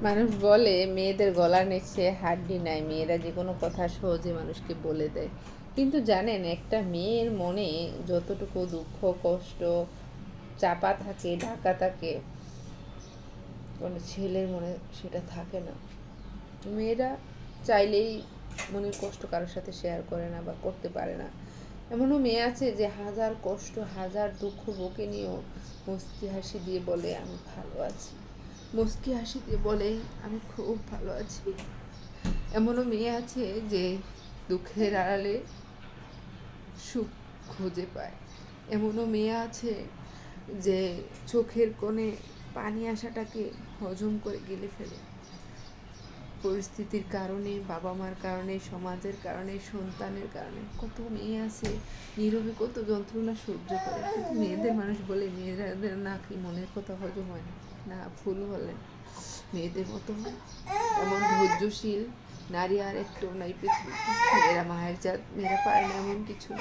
মানুষ বলে মেয়েদের গলার নিচে হাড্ডি নাই, মেয়েরা যে কোনো কথা সহজে মানুষকে বলে দেয়। কিন্তু জানেন, একটা মেয়ের মনে যতটুকু দুঃখ কষ্ট চাপা থাকে, ঢাকা থাকে, কোনো ছেলের মনে সেটা থাকে না। মেয়েরা চাইলেই মনের কষ্ট কারোর সাথে শেয়ার করে না বা করতে পারে না। এমনও মেয়ে আছে যে হাজার কষ্ট হাজার দুঃখ বুকে নিয়েও মুচকি হাসি দিয়ে বলে আমি ভালো আছি, মুচকি হাসি দিয়ে বলে আমি খুব ভালো আছি। এমনও মেয়ে আছে যে দুঃখের আড়ালে সুখ খুঁজে পায়। এমনও মেয়ে আছে যে চোখের কোণে পানি আসাটাকে হজম করে গিলে ফেলে। পরিস্থিতির কারণে, বাবা মার কারণে, সমাজের কারণে, সন্তানের কারণে কত মেয়ে আছে নীরবে কত যন্ত্রণা সহ্য করে। কিন্তু মেয়েদের মানুষ বলে মেয়েদের নাকি মনের কথা হজম হয় না। না, ভুল বলেন, মেয়েদের মতো এমন ধৈর্যশীল নারী আর একটু নাই পৃথিবীতে। মেয়েরা মায়ের জাত, মেয়েরা পারে না এমন কিছু না।